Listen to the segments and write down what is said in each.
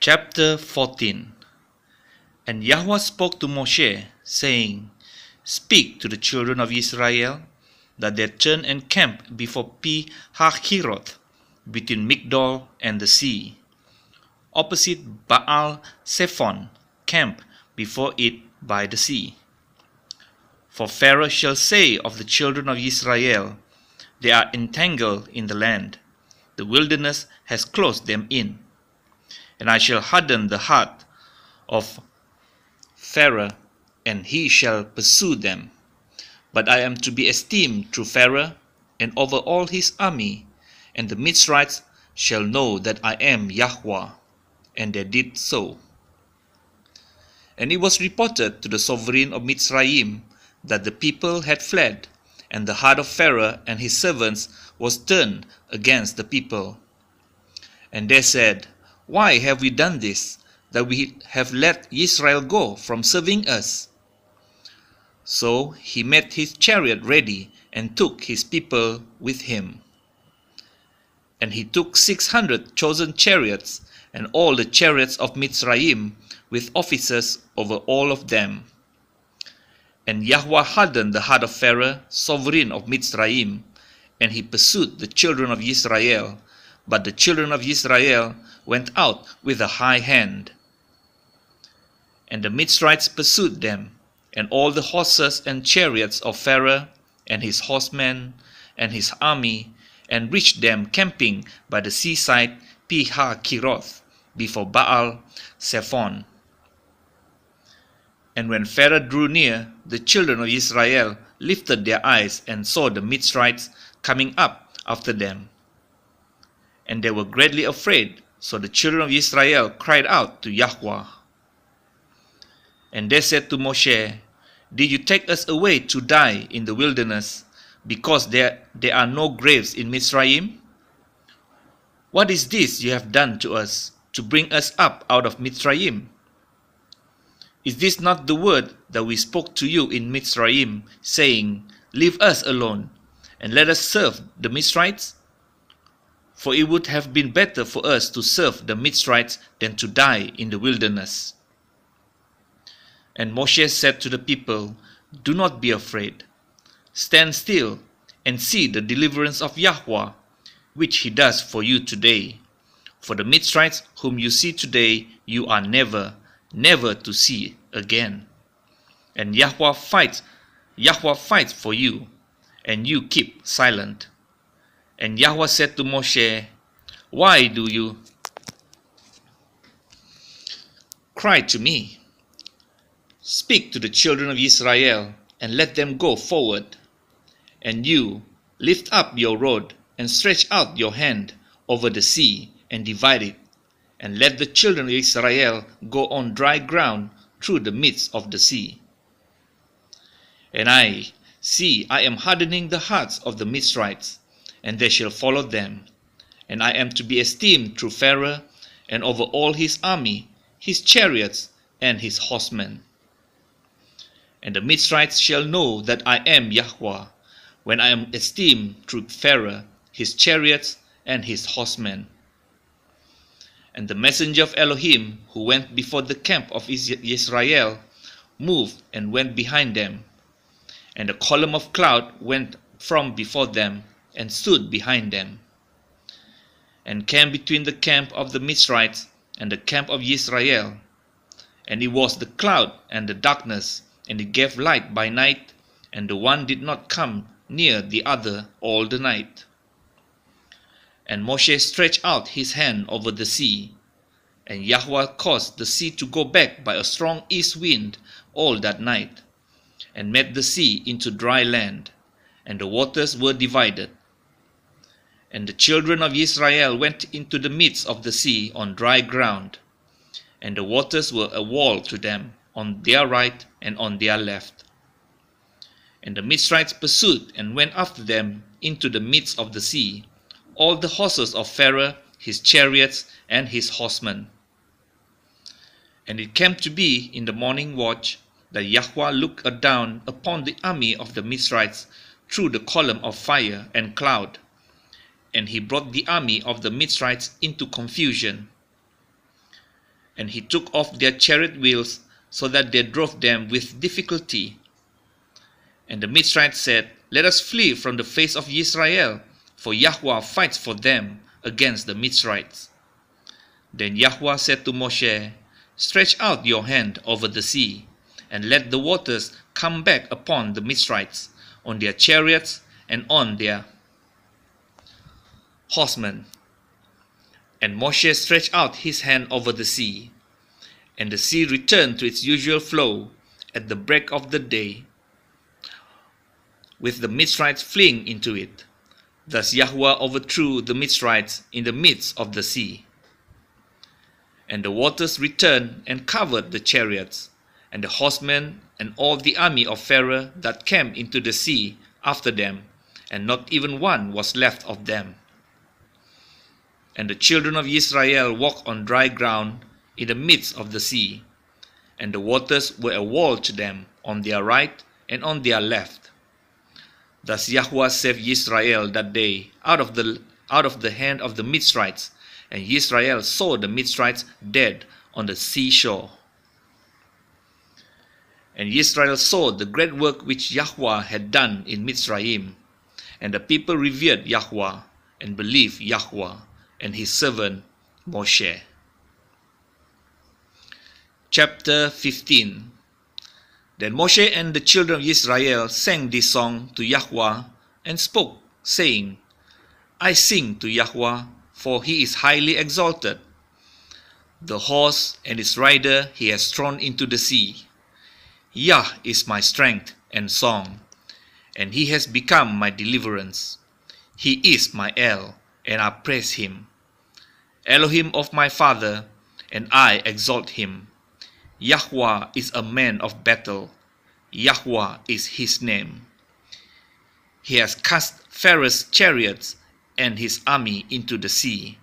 Chapter 14. And Yahweh spoke to Moshe, saying, Speak to the children of Israel, that they turn and camp before Pi-hahiroth, between Migdol and the sea. Opposite Baal-Zephon, camp before it by the sea. For Pharaoh shall say of the children of Israel, They are entangled in the land, the wilderness has closed them in. And I shall harden the heart of Pharaoh, and he shall pursue them. But I am to be esteemed through Pharaoh, and over all his army, and the Mitzrites shall know that I am Yahweh. And they did so. And it was reported to the sovereign of Mitzrayim that the people had fled, and the heart of Pharaoh and his servants was turned against the people. And they said, Why have we done this, that we have let Israel go from serving us? So he made his chariot ready, and took his people with him. And he took 600 chosen chariots, and all the chariots of Mitzrayim, with officers over all of them. And Yahweh hardened the heart of Pharaoh, sovereign of Mitzrayim, and he pursued the children of Israel. But the children of Israel went out with a high hand. And the Mitzrites pursued them, and all the horses and chariots of Pharaoh, and his horsemen, and his army, and reached them camping by the seaside Pi-hahiroth, before Baal-Zephon. And when Pharaoh drew near, the children of Israel lifted their eyes and saw the Mitzrites coming up after them. And they were greatly afraid, so the children of Israel cried out to Yahweh. And they said to Moshe, Did you take us away to die in the wilderness, because there are no graves in Mitzrayim? What is this you have done to us, to bring us up out of Mitzrayim? Is this not the word that we spoke to you in Mitzrayim, saying, Leave us alone, and let us serve the Mitzrites? For it would have been better for us to serve the Mitzrites than to die in the wilderness. And Moshe said to the people, Do not be afraid. Stand still and see the deliverance of Yahweh, which he does for you today. For the Mitzrites whom you see today, you are never to see again. And Yahweh fights for you, and you keep silent. And Yahweh said to Moshe, Why do you cry to me? Speak to the children of Israel, and let them go forward. And you lift up your rod, and stretch out your hand over the sea, and divide it, and let the children of Israel go on dry ground through the midst of the sea. And I am hardening the hearts of the Mitzrites, and they shall follow them. And I am to be esteemed through Pharaoh, and over all his army, his chariots, and his horsemen. And the Mitzrites shall know that I am Yahweh, when I am esteemed through Pharaoh, his chariots, and his horsemen. And the messenger of Elohim, who went before the camp of Israel, moved and went behind them. And a column of cloud went from before them, and stood behind them, and came between the camp of the Mitzrites and the camp of Israel. And it was the cloud and the darkness, and it gave light by night, and the one did not come near the other all the night. And Moshe stretched out his hand over the sea, and Yahweh caused the sea to go back by a strong east wind all that night, and made the sea into dry land, and the waters were divided. And the children of Israel went into the midst of the sea on dry ground, and the waters were a wall to them on their right and on their left. And the Mitzrites pursued and went after them into the midst of the sea, all the horses of Pharaoh, his chariots, and his horsemen. And it came to be in the morning watch that Yahweh looked down upon the army of the Mitzrites through the column of fire and cloud, and he brought the army of the Mitzrites into confusion. and he took off their chariot wheels, so that they drove them with difficulty. And the Mitzrites said, Let us flee from the face of Israel, for Yahweh fights for them against the Mitzrites. Then Yahweh said to Moshe, Stretch out your hand over the sea, and let the waters come back upon the Mitzrites, on their chariots and on their horsemen. And Moshe stretched out his hand over the sea, and the sea returned to its usual flow at the break of the day, with the Mitzrites fleeing into it. Thus Yahweh overthrew the Mitzrites in the midst of the sea. And the waters returned and covered the chariots, and the horsemen, and all the army of Pharaoh that came into the sea after them, and not even one was left of them. And the children of Israel walked on dry ground in the midst of the sea, and the waters were a wall to them on their right and on their left. Thus Yahweh saved Israel that day out of the hand of the Mitzrites, and Israel saw the Mitzrites dead on the seashore. And Israel saw the great work which Yahweh had done in Mitzrayim, and the people revered Yahweh and believed Yahweh and his servant Moshe. Chapter 15. Then Moshe and the children of Israel sang this song to Yahweh and spoke, saying, I sing to Yahweh, for he is highly exalted. The horse and its rider he has thrown into the sea. Yah is my strength and song, and he has become my deliverance. He is my El, and I praise him. Elohim of my father, and I exalt him. Yahweh is a man of battle. Yahweh is his name. He has cast Pharaoh's chariots and his army into the sea,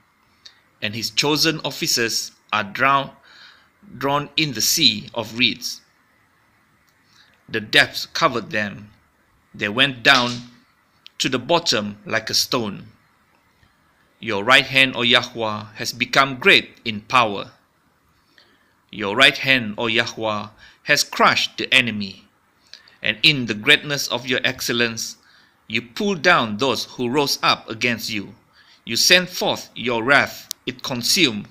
and his chosen officers are drawn in the sea of reeds. The depths covered them. They went down to the bottom like a stone. Your right hand, O Yahweh, has become great in power. Your right hand, O Yahweh, has crushed the enemy, and in the greatness of your excellence, you pulled down those who rose up against you. You sent forth your wrath, it consumed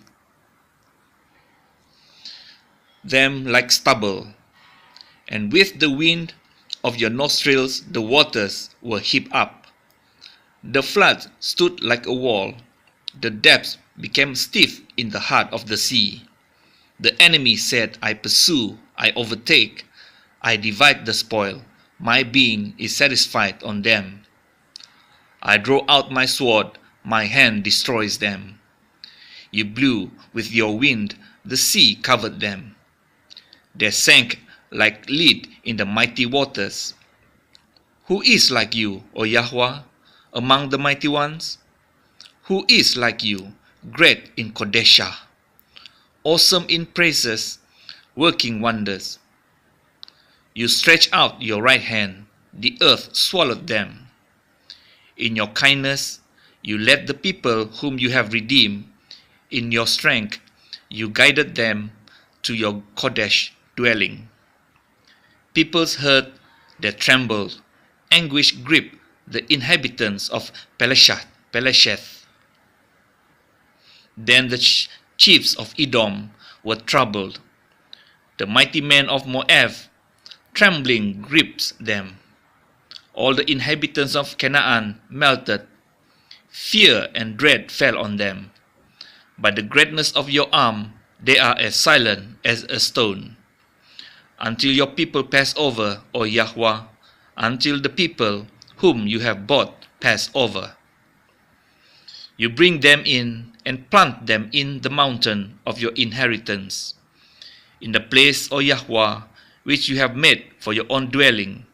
them like stubble, and with the wind of your nostrils the waters were heaped up. The flood stood like a wall, the depths became stiff in the heart of the sea. The enemy said, I pursue, I overtake, I divide the spoil, my being is satisfied on them. I draw out my sword, my hand destroys them. You blew with your wind, the sea covered them. They sank like lead in the mighty waters. Who is like you, O Yahweh, among the mighty ones? Who is like you, great in Kodeshah, awesome in praises, working wonders? You stretch out your right hand, the earth swallowed them. In your kindness, you led the people whom you have redeemed. In your strength, you guided them to your Kodesh dwelling. Peoples heard, they trembled. Anguish gripped the inhabitants of Pelesheth. Then the chiefs of Edom were troubled. The mighty men of Moab, trembling grips them. All the inhabitants of Canaan melted. Fear and dread fell on them. By the greatness of your arm, they are as silent as a stone. Until your people pass over, O Yahweh, until the people whom you have bought pass over. You bring them in and plant them in the mountain of your inheritance, in the place, O Yahweh, which you have made for your own dwelling,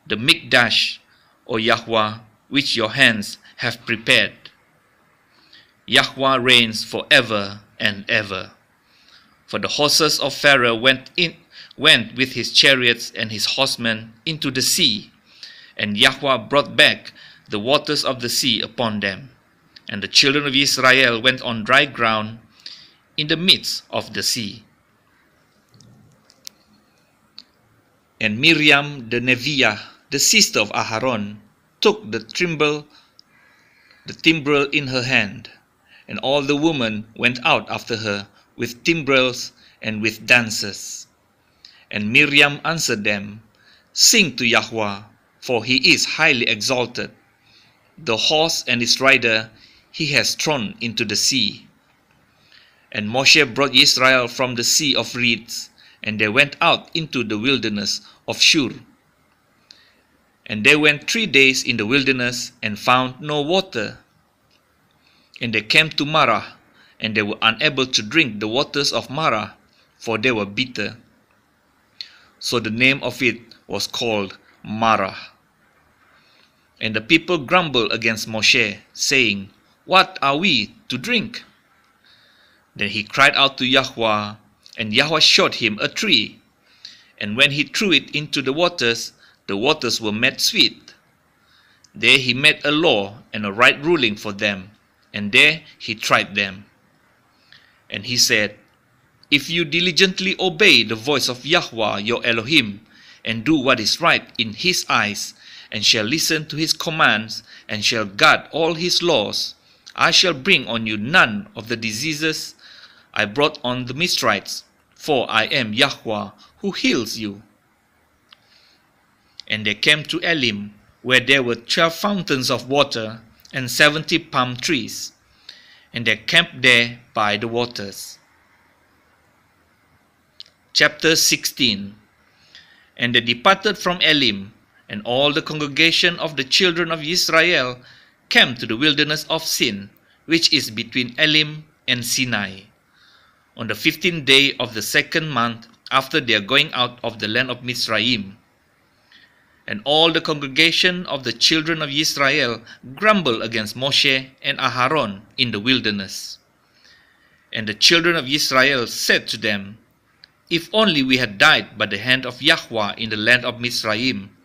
the Mikdash, O Yahweh, which your hands have prepared. Yahweh reigns forever and ever. For the horses of Pharaoh went with his chariots and his horsemen into the sea, and Yahweh brought back the waters of the sea upon them. And the children of Israel went on dry ground in the midst of the sea. And Miriam the Neviah, the sister of Aharon, took the timbrel in her hand, and all the women went out after her with timbrels and with dances. And Miriam answered them, Sing to Yahweh, for he is highly exalted. The horse and its rider he has thrown into the sea. And Moshe brought Israel from the sea of reeds, and they went out into the wilderness of Shur. And they went 3 days in the wilderness and found no water. And they came to Marah, and they were unable to drink the waters of Marah, for they were bitter. So the name of it was called Marah. And the people grumbled against Moshe, saying, What are we to drink? Then he cried out to Yahweh, and Yahweh showed him a tree. And when he threw it into the waters were made sweet. There he made a law and a right ruling for them, and there he tried them. And he said, If you diligently obey the voice of Yahweh your Elohim, and do what is right in his eyes, and shall listen to his commands, and shall guard all his laws, I shall bring on you none of the diseases I brought on the Mizrites, for I am Yahweh who heals you. And they came to Elim, where there were 12 fountains of water, and 70 palm trees, and they camped there by the waters. Chapter 16. And they departed from Elim, and all the congregation of the children of Israel came to the wilderness of Sin, which is between Elim and Sinai, on the 15th day of the 2nd month after their going out of the land of Mizraim. And all the congregation of the children of Israel grumbled against Moshe and Aharon in the wilderness. And the children of Israel said to them, If only we had died by the hand of Yahweh in the land of Mizraim,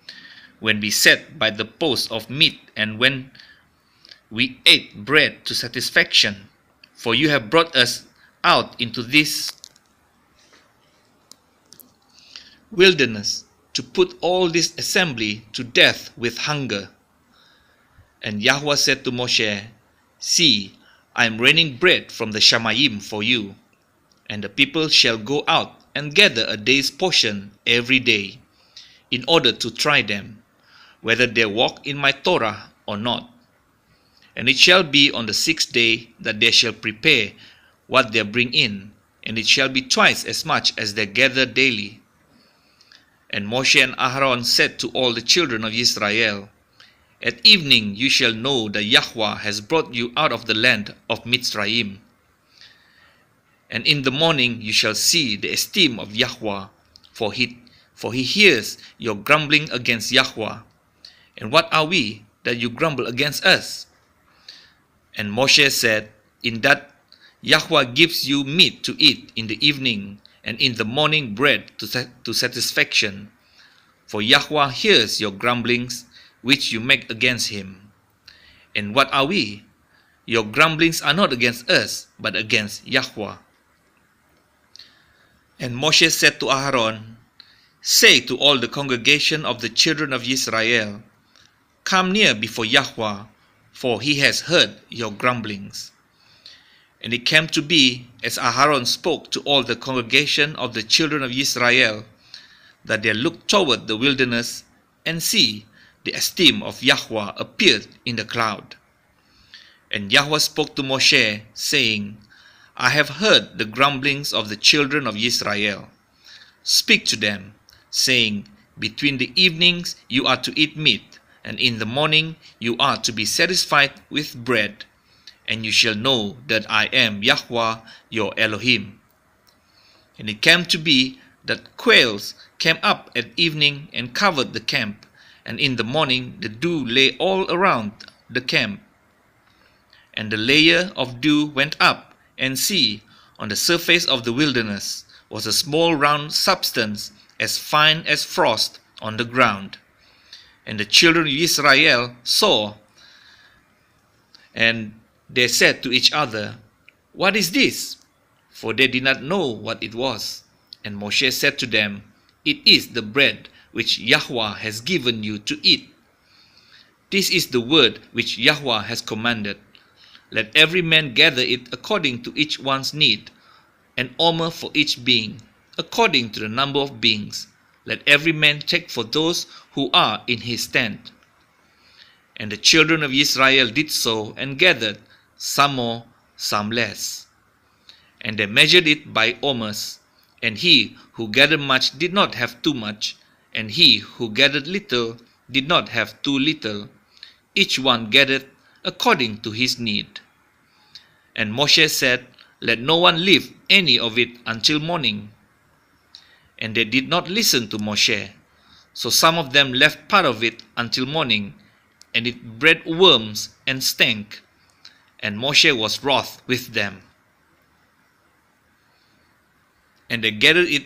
when we sat by the post of meat and when we ate bread to satisfaction, for you have brought us out into this wilderness to put all this assembly to death with hunger. And Yahweh said to Moshe, See, I am raining bread from the Shamayim for you, and the people shall go out and gather a day's portion every day, in order to try them, whether they walk in my Torah or not. And it shall be on the 6th day that they shall prepare what they bring in, and it shall be twice as much as they gather daily. And Moshe and Aharon said to all the children of Israel, At evening you shall know that Yahweh has brought you out of the land of Mitzrayim. And in the morning you shall see the esteem of Yahweh, for he hears your grumbling against Yahweh. And what are we that you grumble against us? And Moshe said, In that Yahweh gives you meat to eat in the evening, and in the morning bread to satisfaction. For Yahweh hears your grumblings which you make against him. And what are we? Your grumblings are not against us, but against Yahweh. And Moshe said to Aharon, Say to all the congregation of the children of Israel, Come near before Yahweh, for he has heard your grumblings. And it came to be, as Aharon spoke to all the congregation of the children of Israel, that they looked toward the wilderness, and see, the esteem of Yahweh appeared in the cloud. And Yahweh spoke to Moshe, saying, I have heard the grumblings of the children of Israel. Speak to them, saying, Between the evenings you are to eat meat, and in the morning you are to be satisfied with bread. And you shall know that I am Yahweh your Elohim. And it came to be that quails came up at evening and covered the camp, and in the morning the dew lay all around the camp. And the layer of dew went up, and see, on the surface of the wilderness was a small round substance as fine as frost on the ground. And the children of Israel saw, and they said to each other, What is this? for they did not know what it was. And Moshe said to them, It is the bread which Yahweh has given you to eat. This is the word which Yahweh has commanded. Let every man gather it according to each one's need, an omer for each being, according to the number of beings. Let every man take for those who are in his tent. And the children of Israel did so and gathered, some more, some less. And they measured it by omers, and he who gathered much did not have too much, and he who gathered little did not have too little. Each one gathered according to his need. And Moshe said, Let no one leave any of it until morning. And they did not listen to Moshe. So some of them left part of it until morning, and it bred worms and stank. And Moshe was wroth with them. And they gathered it